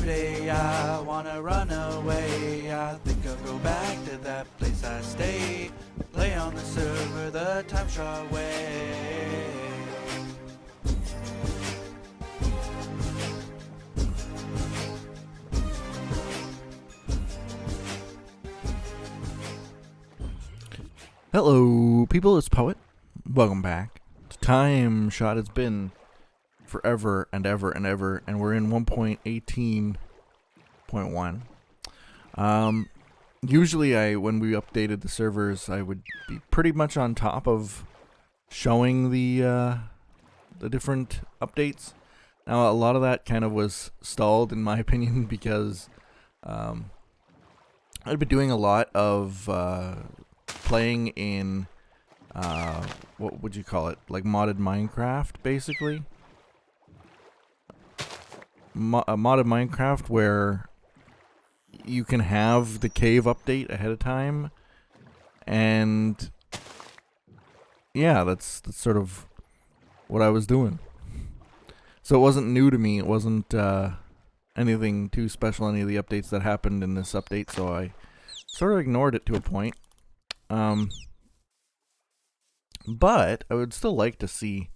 Yesterday I wanna run away. I think I'll go back to that place I stay. Play on the server the TimeShot way. Hello, people. It's Poet. Welcome back to TimeShot. It's been forever and ever and ever, and we're in 1.18.1. Usually, when we updated the servers, I would be pretty much on top of showing the different updates. Now, a lot of that kind of was stalled, in my opinion, because I'd been doing a lot of playing in what would you call it, like modded Minecraft, basically. Modded Minecraft where you can have the cave update ahead of time, and yeah, that's sort of what I was doing. So it wasn't new to me. It wasn't anything too special, any of the updates that happened in this update, so I sort of ignored it to a point. But I would still like to see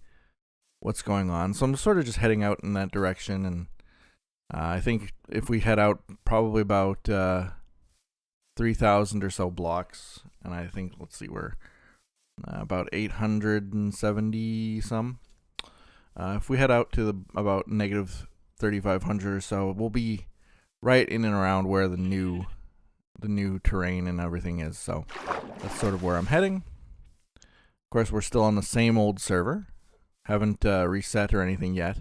what's going on, so I'm sort of just heading out in that direction, and I think if we head out probably about 3,000 or so blocks, and I think, let's see, we're about 870 some. If we head out to about negative 3,500 or so, we'll be right in and around where the new terrain and everything is, so that's sort of where I'm heading. Of course, we're still on the same old server. Haven't reset or anything yet.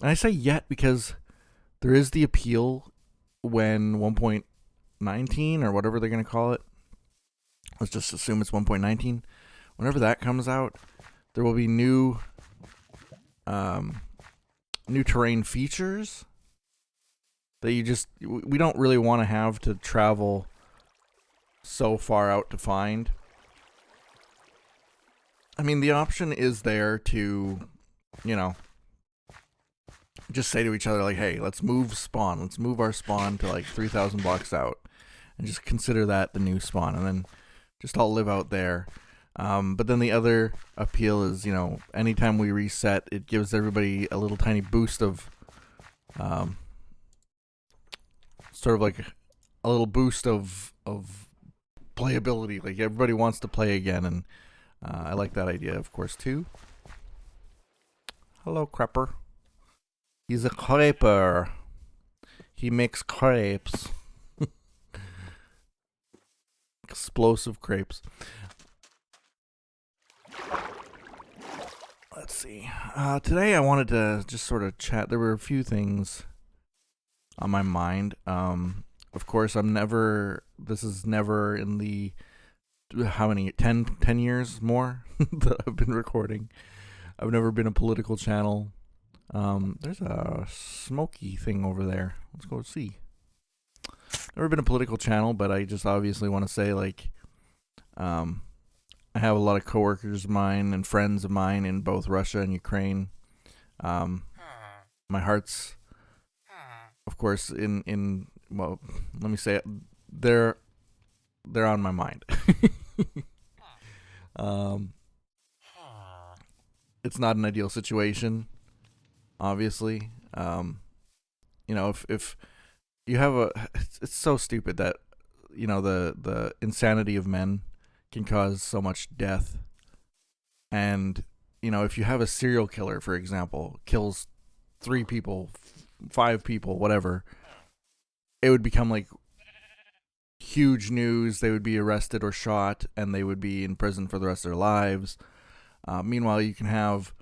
And I say yet because there is the appeal when 1.19 or whatever they're going to call it. Let's just assume it's 1.19. Whenever that comes out, there will be new terrain features that we don't really want to have to travel so far out to find. I mean, the option is there to, just say to each other, like, hey, let's move our spawn to like 3,000 blocks out, and just consider that the new spawn, and then just all live out there. But then the other appeal is, anytime we reset, it gives everybody a little tiny boost of, sort of like a little boost of playability. Like, everybody wants to play again, and I like that idea, of course, too. Hello, Crepper. He's a creeper. He makes crepes. Explosive crepes. Let's see. Today I wanted to just sort of chat. There were a few things on my mind. Of course, this is never in the, how many, 10 years more that I've been recording. I've never been a political channel. There's a smoky thing over there. Let's go see. Never been a political channel, but I just obviously want to say, like, I have a lot of coworkers of mine and friends of mine in both Russia and Ukraine. My heart's, of course, well, let me say it, they're on my mind. It's not an ideal situation, obviously. If you have it's so stupid that, the insanity of men can cause so much death. And, if you have a serial killer, for example, kills 3 people, 5 people, whatever, it would become like huge news. They would be arrested or shot, and they would be in prison for the rest of their lives. Meanwhile, you can have,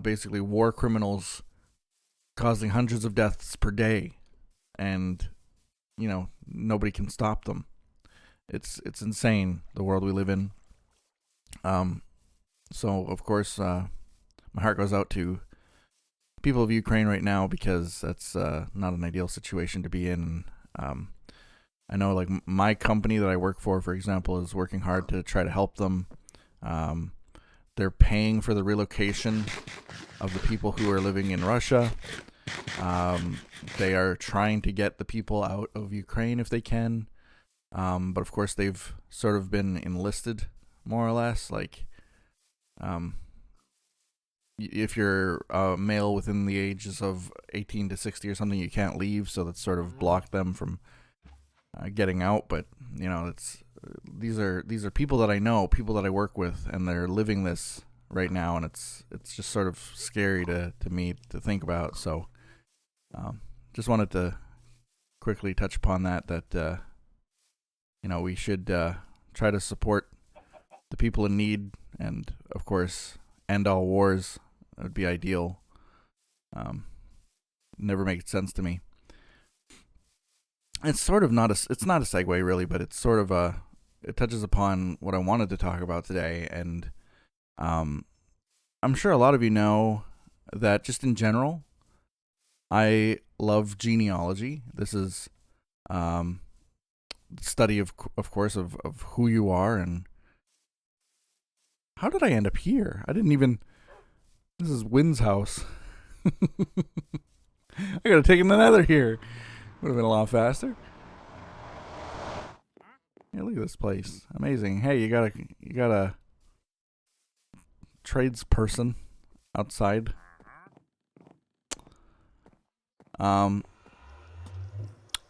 basically war criminals causing hundreds of deaths per day, and, nobody can stop them. It's insane, the world we live in. So, of course, my heart goes out to people of Ukraine right now, because that's not an ideal situation to be in. I know, like, my company that I work for example, is working hard to try to help them. They're paying for the relocation of the people who are living in Russia. They are trying to get the people out of Ukraine if they can. But of course, they've sort of been enlisted, more or less. Like, if you're a male within the ages of 18 to 60 or something, you can't leave. So that's sort of blocked them from getting out. But these are people that I know, people that I work with, and they're living this right now, and it's just sort of scary to me to think about. So just wanted to quickly touch upon that we should try to support the people in need, and of course end all wars. That would be ideal. Never makes sense to me. It's sort of it's not a segue really, but it's sort of it touches upon what I wanted to talk about today. And I'm sure a lot of you know that just in general, I love genealogy. This is study of course of who you are. And how did I end up here? This is Wynn's house. I gotta take him to Nether here. Would have been a lot faster. Yeah, look at this place. Amazing. Hey, you got a tradesperson outside.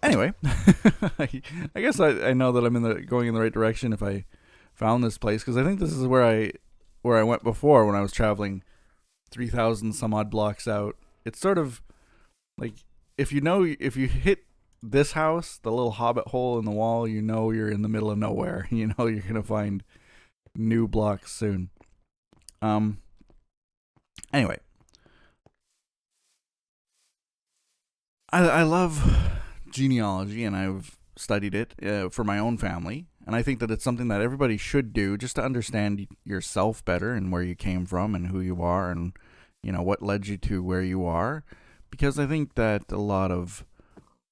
Anyway, I guess I know that I'm going in the right direction if I found this place, because I think this is where I went before when I was traveling 3,000 some odd blocks out. It's sort of like if you hit this house, the little hobbit hole in the wall, you're in the middle of nowhere. You're gonna find new blocks soon. Anyway, I love genealogy, and I've studied it for my own family, and I think that it's something that everybody should do just to understand yourself better and where you came from and who you are, and what led you to where you are. Because I think that a lot of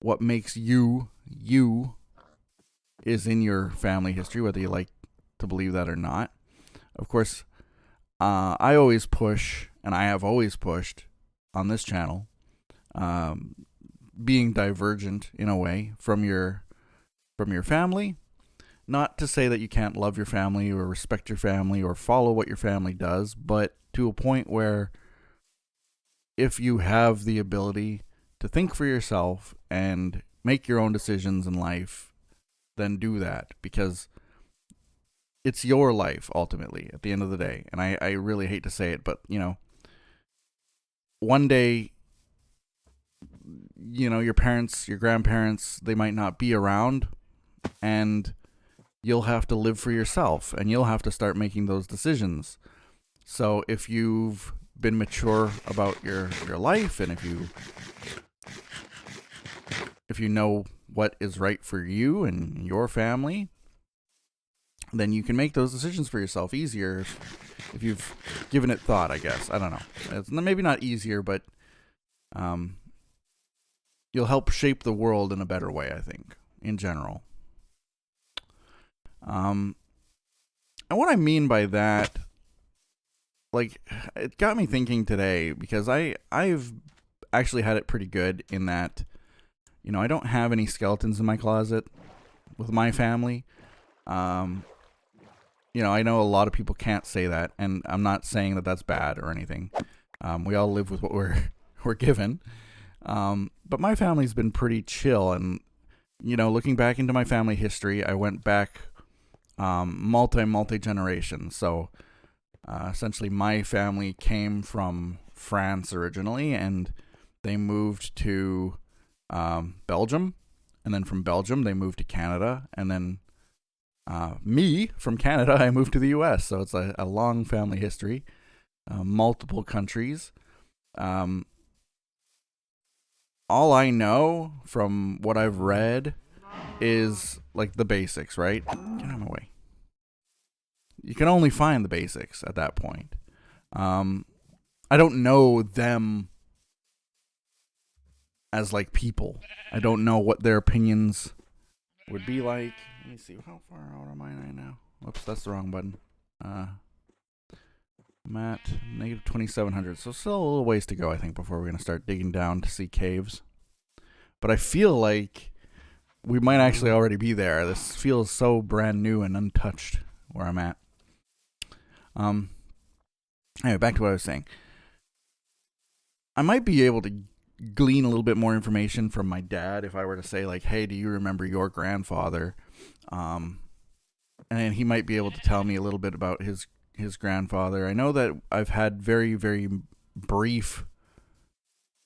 what makes you is in your family history, whether you like to believe that or not. Of course, I always push, and I have always pushed on this channel, being divergent in a way from your family. Not to say that you can't love your family or respect your family or follow what your family does, but to a point where if you have the ability to think for yourself and make your own decisions in life, then do that, because it's your life ultimately at the end of the day. And I really hate to say it, but one day, your parents, your grandparents, they might not be around, and you'll have to live for yourself, and you'll have to start making those decisions. So if you've been mature about your life, and if you know what is right for you and your family, then you can make those decisions for yourself easier if you've given it thought, I guess. I don't know. It's maybe not easier, but you'll help shape the world in a better way, I think, in general. And what I mean by that, like, it got me thinking today, because I've actually had it pretty good in that, I don't have any skeletons in my closet with my family. I know a lot of people can't say that, and I'm not saying that that's bad or anything. We all live with what we're given. But my family's been pretty chill, and looking back into my family history, I went back multi generations. So essentially, my family came from France originally, and they moved to Belgium, and then from Belgium they moved to Canada, and then me from Canada, I moved to the U.S. So it's a long family history, multiple countries. All I know from what I've read is like the basics, right? Get out of my way. You can only find the basics at that point. I don't know them as like people. I don't know what their opinions would be like. Let me see, how far out am I right now? Whoops, that's the wrong button. I'm at negative 2,700. So still a little ways to go, I think, before we're going to start digging down to see caves. But I feel like we might actually already be there. This feels so brand new and untouched where I'm at. Anyway, back to what I was saying. I might be able to glean a little bit more information from my dad if I were to say, like, hey, do you remember your grandfather? And he might be able to tell me a little bit about his grandfather. I know that I've had very, very brief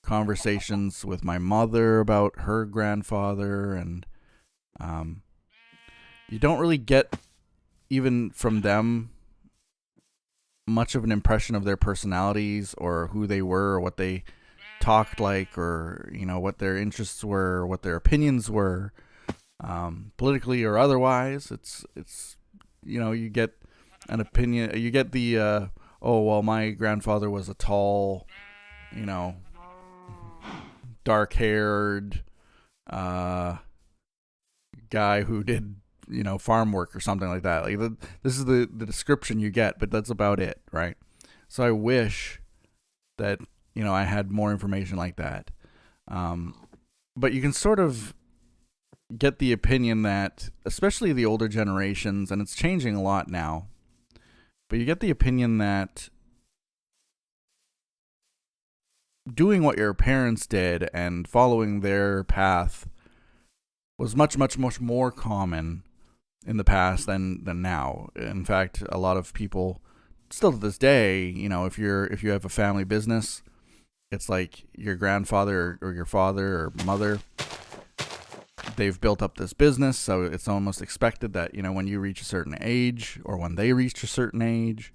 conversations with my mother about her grandfather, and you don't really get, even from them, much of an impression of their personalities or who they were or what they talked like, or what their interests were or what their opinions were, politically or otherwise. It's you get an opinion, you get the oh well, my grandfather was a tall, dark-haired guy who did farm work or something like that. Like this is the description you get, but that's about it, right? So I wish that I had more information like that. But you can sort of get the opinion that, especially the older generations, and it's changing a lot now, but you get the opinion that doing what your parents did and following their path was much, much, much more common in the past than now. In fact, a lot of people still to this day, if you have a family business, it's like your grandfather or your father or mother, they've built up this business, so it's almost expected that, when you reach a certain age or when they reach a certain age,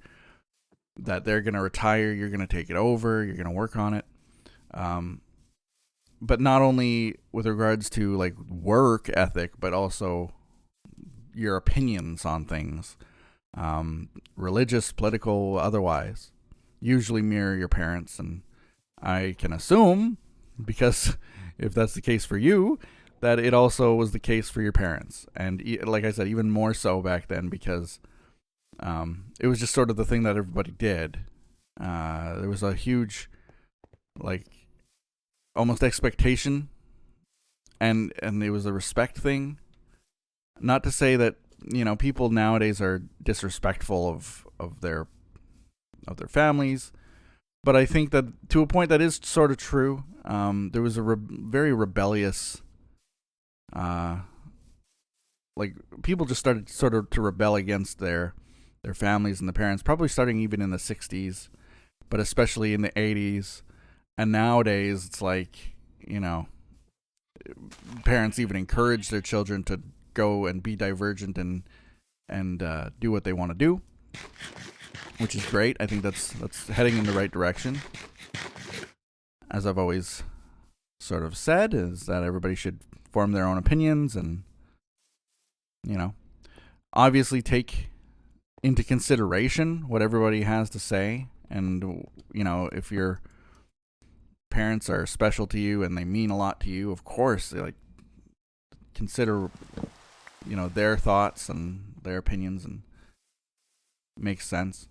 that they're going to retire, you're going to take it over, you're going to work on it. But not only with regards to like work ethic, but also your opinions on things, religious, political, otherwise, usually mirror your parents. And I can assume, because if that's the case for you, that it also was the case for your parents. And like I said, even more so back then, because it was just sort of the thing that everybody did. There was a huge, like, almost expectation, and it was a respect thing. Not to say that people nowadays are disrespectful of their families, but I think that to a point that is sort of true. There was a very rebellious, like, people just started sort of to rebel against their families and the parents, probably starting even in the 60s, but especially in the 80s. And nowadays, it's like, parents even encourage their children to go and be divergent and do what they want to do, which is great. I think that's heading in the right direction. As I've always sort of said, is that everybody should form their own opinions and, obviously take into consideration what everybody has to say. And, if your parents are special to you and they mean a lot to you, of course, like, consider, their thoughts and their opinions, and makes sense.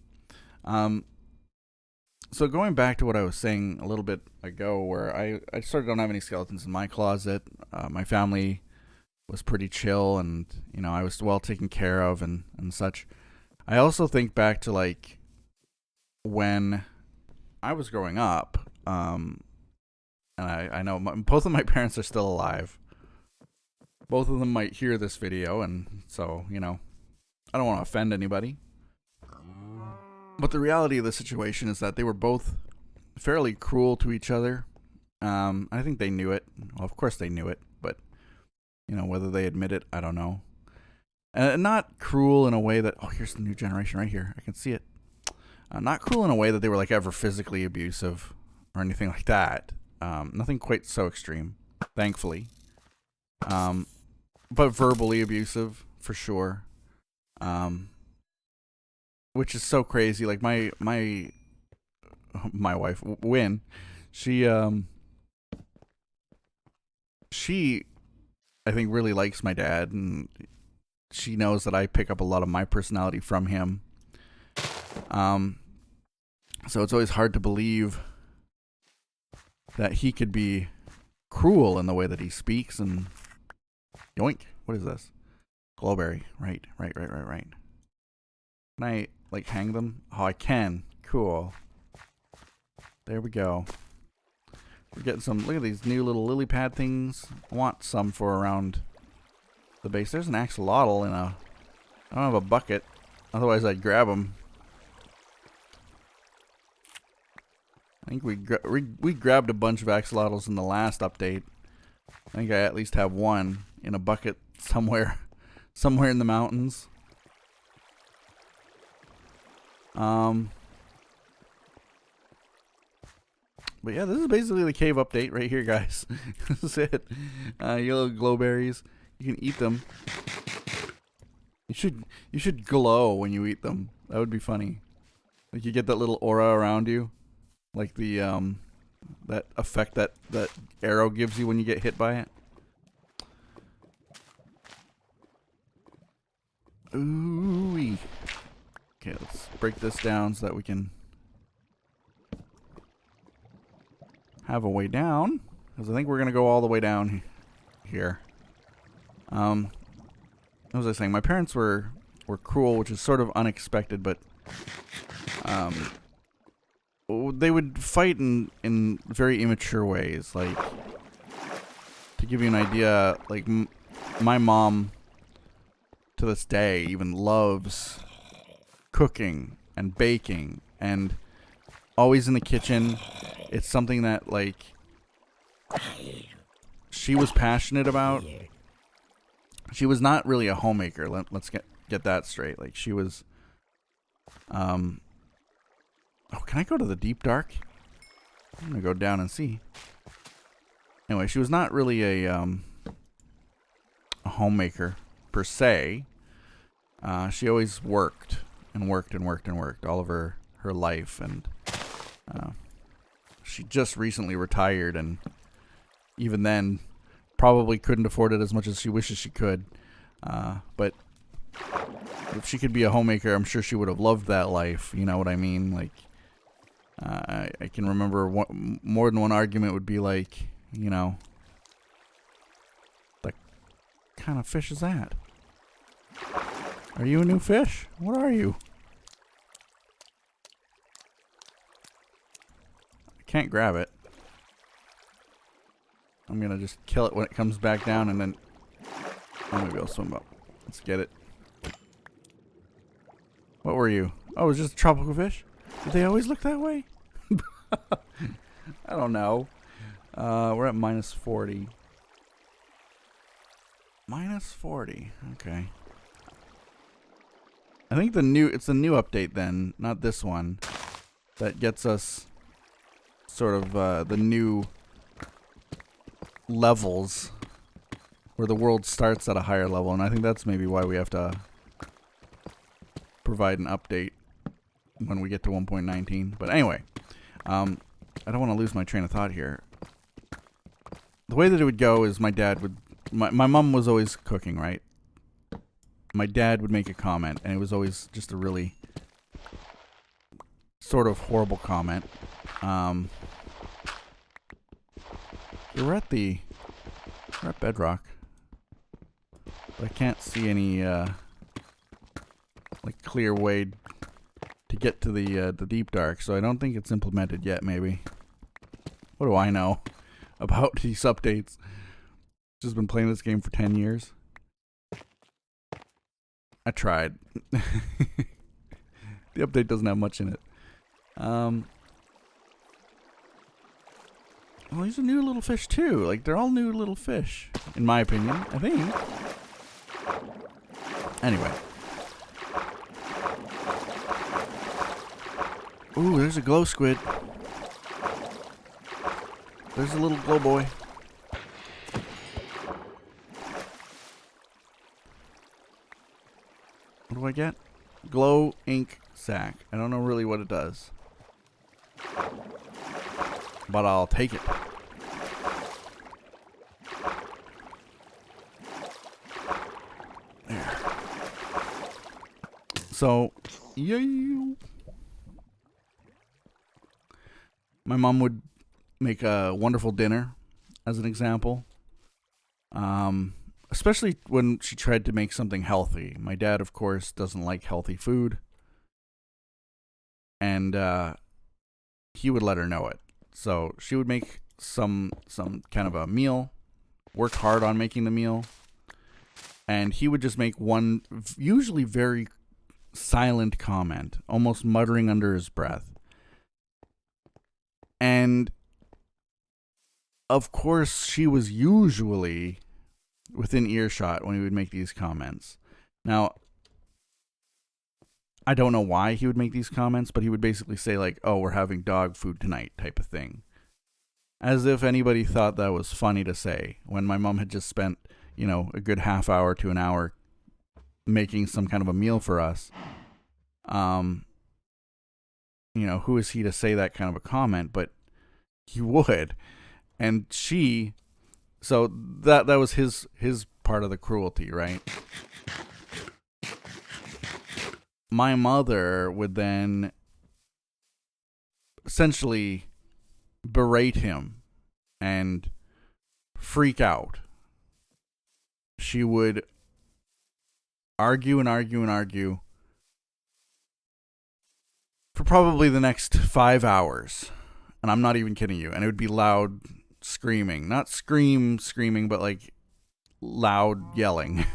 So going back to what I was saying a little bit ago, where I sort of don't have any skeletons in my closet. My family was pretty chill, and, I was well taken care of and such. I also think back to, like, when I was growing up, and I know both of my parents are still alive. Both of them might hear this video, and so, I don't want to offend anybody. But the reality of the situation is that they were both fairly cruel to each other. I think they knew it. Well, of course they knew it, but, whether they admit it, I don't know. And not cruel in a way that, oh, here's the new generation right here, I can see it. Not cruel in a way that they were, like, ever physically abusive or anything like that. Nothing quite so extreme, thankfully. But verbally abusive, for sure. Which is so crazy. Like, my wife, Wynn, she I think really likes my dad, and she knows that I pick up a lot of my personality from him. So it's always hard to believe that he could be cruel in the way that he speaks. And yoink, what is this? Glowberry. Right. Can I, like, hang them? Oh, I can. Cool. There we go. We're getting some, look at these new little lily pad things. I want some for around the base. There's an axolotl in a, I don't have a bucket. Otherwise I'd grab them. I think we grabbed a bunch of axolotls in the last update. I think I at least have one in a bucket somewhere in the mountains. But yeah, this is basically the cave update right here, guys. This is it. Yellow glowberries. You can eat them. You should glow when you eat them. That would be funny. Like you get that little aura around you, like the that effect that arrow gives you when you get hit by it. Ooh-wee. Okay, let's break this down so that we can have a way down, because I think we're gonna go all the way down here. What was I saying? My parents were cruel, which is sort of unexpected, but they would fight in very immature ways. Like, to give you an idea, like my mom to this day even loves cooking and baking and always in the kitchen. It's something that, like, she was passionate about. She was not really a homemaker. Let's get that straight. Like, she was oh, can I go to the deep dark? I'm gonna go down and see. Anyway, she was not really a homemaker per se. She always worked all of her life, and she just recently retired, and even then probably couldn't afford it as much as she wishes she could. But if she could be a homemaker, I'm sure she would have loved that life. You know what I mean? Like, I can remember more than one argument would be like, you know, what kind of fish is that? Are you a new fish? What are you? I can't grab it. I'm gonna just kill it when it comes back down, and then maybe I'll swim up. Let's get it. What were you? Oh, it was just a tropical fish? Did they always look that way? I don't know. We're at minus 40. Minus 40. Okay. I think it's the new update then, not this one, that gets us sort of the new levels where the world starts at a higher level, and I think that's maybe why we have to provide an update when we get to 1.19. But anyway, I don't want to lose my train of thought here. The way that it would go is my mom was always cooking, right? My dad would make a comment, and it was always just a really sort of horrible comment. We're at bedrock, but I can't see any like clear way to get to the deep dark, so I don't think it's implemented yet. Maybe. What do I know about these updates? Just been playing this game for 10 years. I tried. The update doesn't have much in it. Well, these are new little fish too. Like, they're all new little fish, in my opinion, I think. Anyway. Ooh, there's a glow squid. There's a little glow boy. What do I get? Glow ink sack. I don't know really what it does, but I'll take it. There. So, yay. My mom would make a wonderful dinner, as an example. Especially when she tried to make something healthy. My dad, of course, doesn't like healthy food. And he would let her know it. So she would make some kind of a meal, work hard on making the meal, and he would just make one usually very silent comment, almost muttering under his breath. And of course, she was usually within earshot when he would make these comments. Now, I don't know why he would make these comments, but he would basically say like, "Oh, we're having dog food tonight," type of thing. As if anybody thought that was funny to say when my mom had just spent, a good half hour to an hour making some kind of a meal for us. Who is he to say that kind of a comment? But he would. And so that was his part of the cruelty, right? My mother would then essentially berate him and freak out. She would argue and argue and argue for probably the next 5 hours. And I'm not even kidding you. And it would be loud screaming. Not screaming, but like loud yelling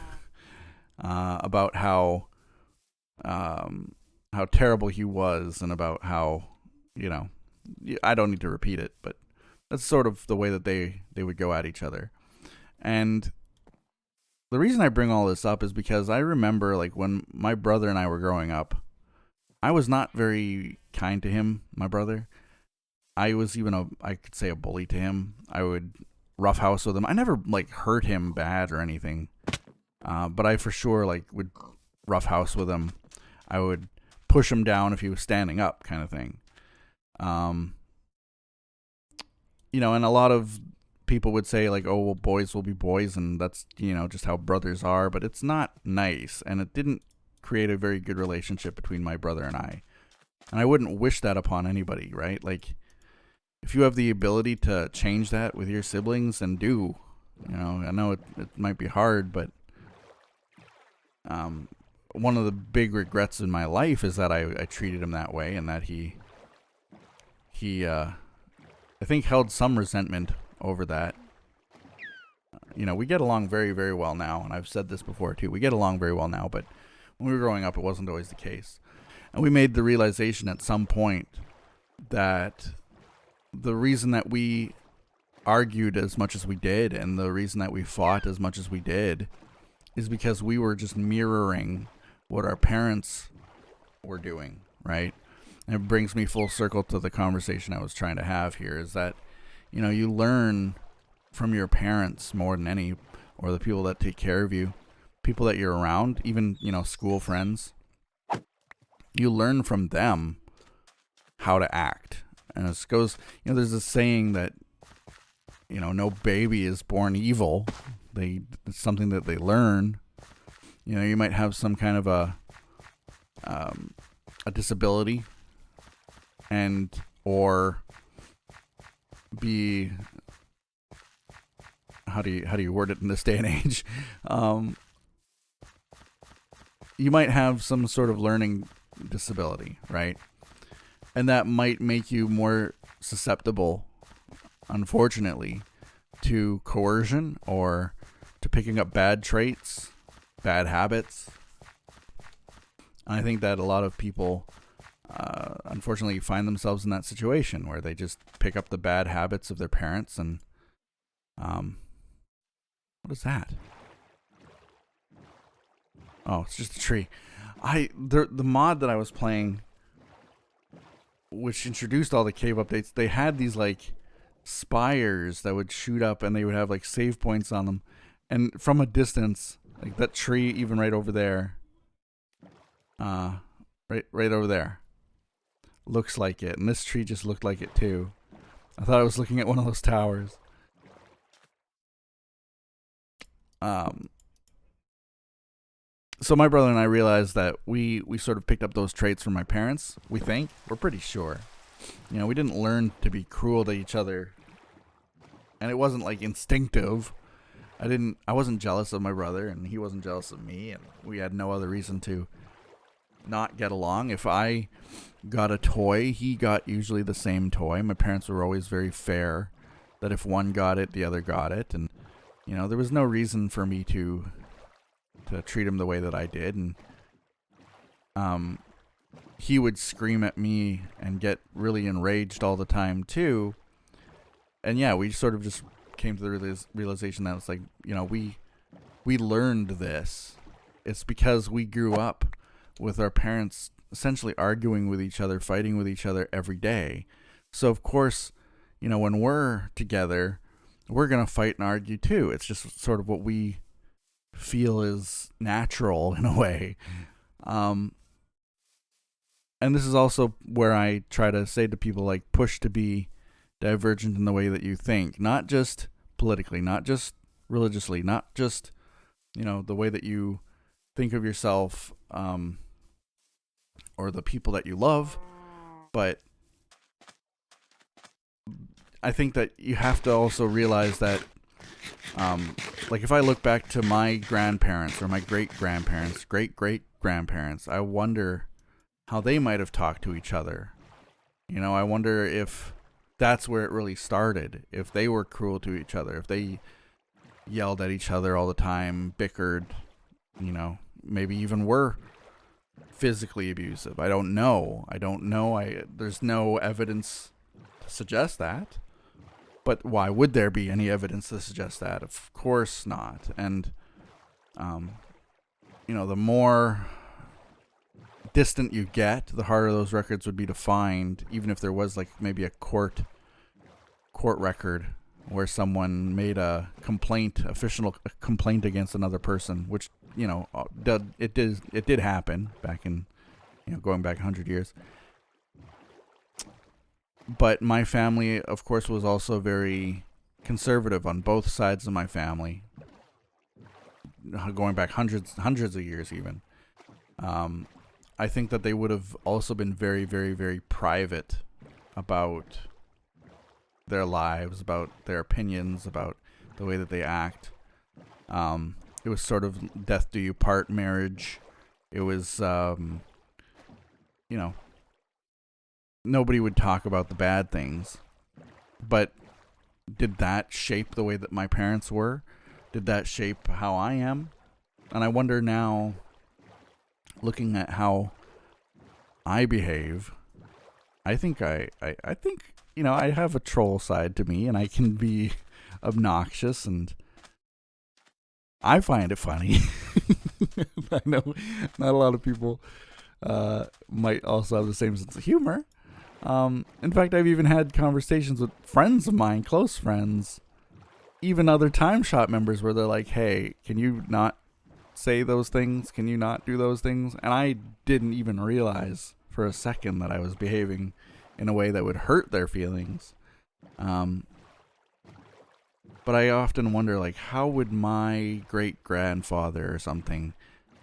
about how terrible he was and about how, I don't need to repeat it, but that's sort of the way that they would go at each other. And the reason I bring all this up is because I remember like when my brother and I were growing up, I was not very kind to him, my brother. I was even I could say a bully to him. I would roughhouse with him. I never like hurt him bad or anything. But I for sure like would roughhouse with him. I would push him down if he was standing up, kind of thing. And a lot of people would say like, "Oh, well, boys will be boys," and that's, just how brothers are. But it's not nice, and it didn't create a very good relationship between my brother and I. And I wouldn't wish that upon anybody, right? Like, if you have the ability to change that with your siblings, then do. I know it might be hard, but one of the big regrets in my life is that I treated him that way, and that he I think held some resentment over that. We get along very, very well now, and I've said this before too. We get along very well now, but when we were growing up, it wasn't always the case. And we made the realization at some point that the reason that we argued as much as we did, and the reason that we fought as much as we did, is because we were just mirroring what our parents were doing, right? And it brings me full circle to the conversation I was trying to have here, is that, you learn from your parents more than any, or the people that take care of you, people that you're around, even, school friends. You learn from them how to act. And it goes, there's a saying that, no baby is born evil. It's something that they learn. You might have some kind of a disability, or be, how do you word it in this day and age? You might have some sort of learning disability, right? And that might make you more susceptible, unfortunately, to coercion or to picking up bad traits, bad habits. And I think that a lot of people, unfortunately, find themselves in that situation where they just pick up the bad habits of their parents. And what is that? Oh, it's just a tree. The mod that I was playing, which introduced all the cave updates, they had these like spires that would shoot up, and they would have like save points on them. And from a distance, like that tree, even right over there, right over there, looks like it. And this tree just looked like it too. I thought I was looking at one of those towers. So my brother and I realized that we sort of picked up those traits from my parents. We're pretty sure. we didn't learn to be cruel to each other. And it wasn't like instinctive. I wasn't jealous of my brother, and he wasn't jealous of me, and we had no other reason to not get along. If I got a toy, he got usually the same toy. My parents were always very fair, that if one got it, the other got it. And, there was no reason for me to treat him the way that I did. And he would scream at me and get really enraged all the time too. And yeah, we sort of just came to the realization that it's like, we learned this. It's because we grew up with our parents essentially arguing with each other, fighting with each other every day. So of course, when we're together, we're going to fight and argue too. It's just sort of what we feel is natural in a way. And this is also where I try to say to people, like, push to be divergent in the way that you think, not just politically, not just religiously, not just, the way that you think of yourself, or the people that you love, but I think that you have to also realize that, like, if I look back to my grandparents or my great-grandparents, great-great-grandparents, I wonder how they might have talked to each other. I wonder if that's where it really started, if they were cruel to each other, if they yelled at each other all the time, bickered, maybe even were physically abusive. I don't know. There's no evidence to suggest that. But why would there be any evidence to suggest that? Of course not. And, the more distant you get, the harder those records would be to find, even if there was like maybe a court record where someone made a official complaint against another person, which, it did happen back in, going back 100 years. But my family, of course, was also very conservative on both sides of my family, going back hundreds of years even. I think that they would have also been very, very, very private about their lives, about their opinions, about the way that they act. It was sort of death do you part marriage. It was, nobody would talk about the bad things. But did that shape the way that my parents were? Did that shape how I am? And I wonder now, looking at how I behave, I think I have a troll side to me, and I can be obnoxious, and I find it funny. I know not a lot of people might also have the same sense of humor. In fact, I've even had conversations with friends of mine, close friends, even other TimeShot members, where they're like, hey, can you not say those things? Can you not do those things? And I didn't even realize for a second that I was behaving in a way that would hurt their feelings. But I often wonder, like, how would my great-grandfather or something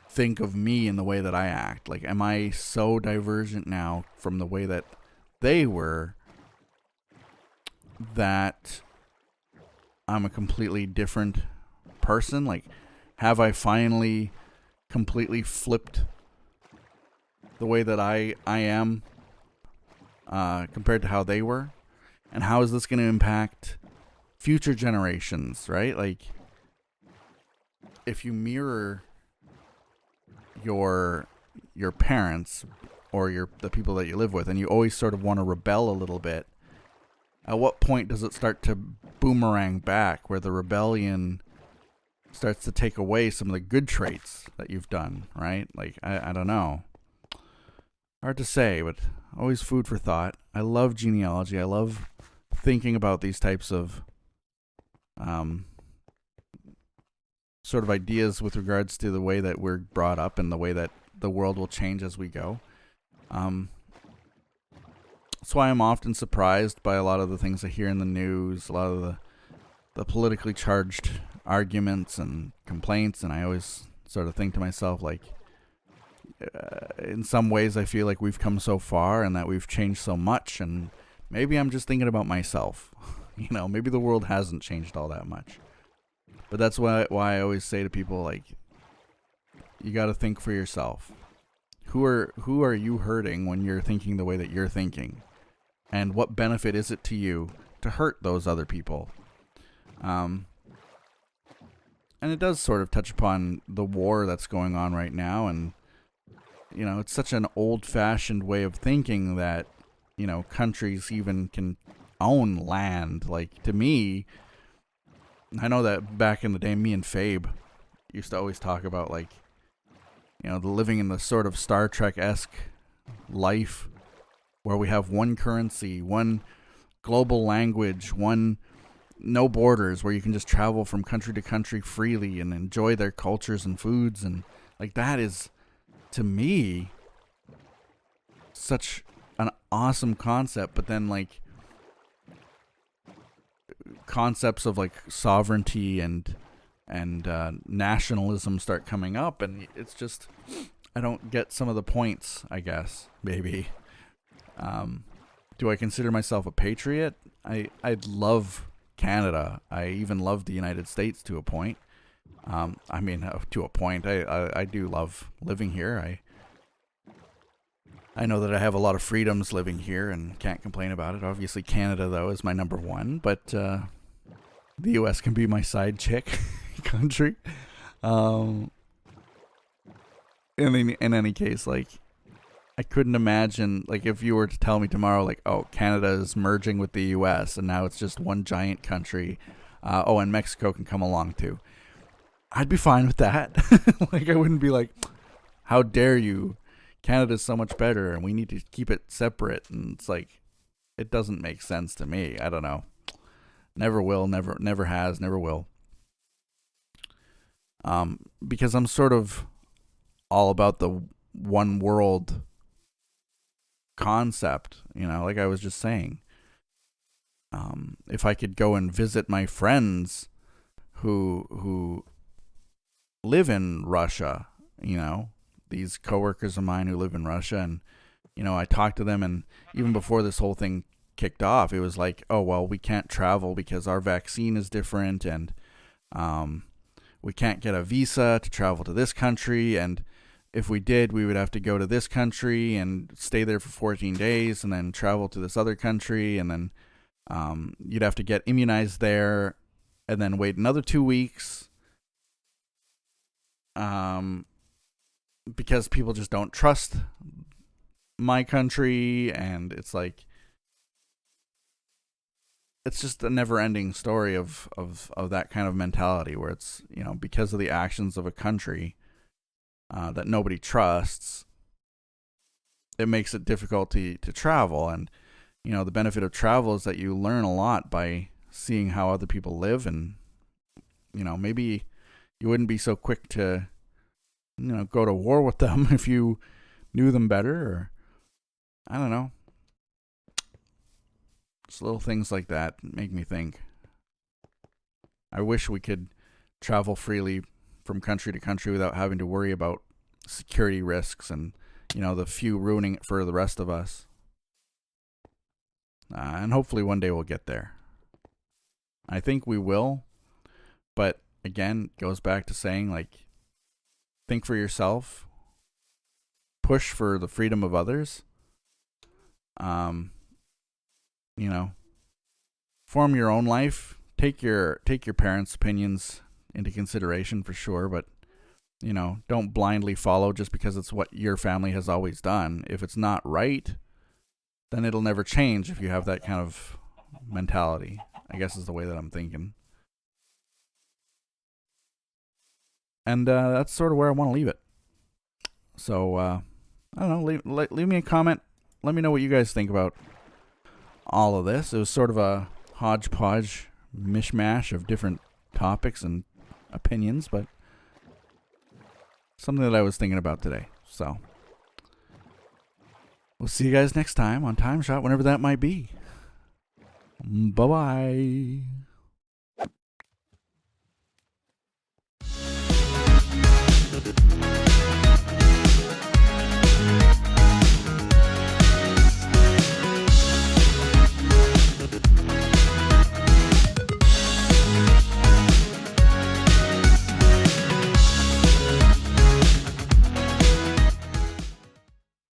think of me in the way that I act? Like, am I so divergent now from the way that they were that I'm a completely different person? Like, have I finally completely flipped the way that I am compared to how they were? And how is this going to impact future generations, right? Like, if you mirror your parents or the people that you live with, and you always sort of want to rebel a little bit, at what point does it start to boomerang back, where the rebellion starts to take away some of the good traits that you've done, right? Like, I don't know. Hard to say, but always food for thought. I love genealogy. I love thinking about these types of sort of ideas with regards to the way that we're brought up and the way that the world will change as we go. That's why I'm often surprised by a lot of the things I hear in the news, a lot of the politically charged arguments and complaints, and I always sort of think to myself, like, in some ways I feel like we've come so far and that we've changed so much, and maybe I'm just thinking about myself. Maybe the world hasn't changed all that much. But that's why I always say to people, like, you got to think for yourself. Who are you hurting when you're thinking the way that you're thinking? And what benefit is it to you to hurt those other people? And it does sort of touch upon the war that's going on right now, and it's such an old-fashioned way of thinking that countries even can own land. Like, to me, I know that back in the day, me and Fabe used to always talk about, like, the living in the sort of Star Trek-esque life where we have one currency, one global language, one no borders, where you can just travel from country to country freely and enjoy their cultures and foods. And like, that is, to me, such an awesome concept. But then, like, concepts of like sovereignty and nationalism start coming up, and it's just, I don't get some of the points, I guess. Maybe. Do I consider myself a patriot? I love Canada. I even love the United States to a point. To a point. I do love living here. I know that I have a lot of freedoms living here and can't complain about it. Obviously, Canada, though, is my number one, but the U.S. can be my side chick country. In any case, like, I couldn't imagine, like, if you were to tell me tomorrow, like, oh, Canada is merging with the U.S. and now it's just one giant country. And Mexico can come along too. I'd be fine with that. Like, I wouldn't be like, how dare you? Canada's so much better and we need to keep it separate. And it's like, it doesn't make sense to me. I don't know. Never will, never has, never will. Because I'm sort of all about the one world concept, like I was just saying. If I could go and visit my friends who live in Russia, these coworkers of mine who live in Russia, and I talked to them, and even before this whole thing kicked off, it was like, oh, well, we can't travel because our vaccine is different, and we can't get a visa to travel to this country, and if we did, we would have to go to this country and stay there for 14 days and then travel to this other country, and then you'd have to get immunized there and then wait another 2 weeks because people just don't trust my country. And it's like, it's just a never-ending story of that kind of mentality where it's, because of the actions of a country that nobody trusts, it makes it difficult to travel. And, the benefit of travel is that you learn a lot by seeing how other people live. And, maybe you wouldn't be so quick to, go to war with them if you knew them better, or I don't know. Just little things like that make me think. I wish we could travel freely from country to country without having to worry about security risks and, the few ruining it for the rest of us. And hopefully one day we'll get there. I think we will. But again, it goes back to saying, like, think for yourself. Push for the freedom of others. Form your own life. Take your parents' opinions into consideration for sure, but don't blindly follow just because it's what your family has always done. If it's not right, then it'll never change if you have that kind of mentality, I guess is the way that I'm thinking. And that's sort of where I want to leave it. So, I don't know, leave me a comment. Let me know what you guys think about all of this. It was sort of a hodgepodge mishmash of different topics and opinions, but something that I was thinking about today. So, we'll see you guys next time on TimeShot, whenever that might be. Bye-bye.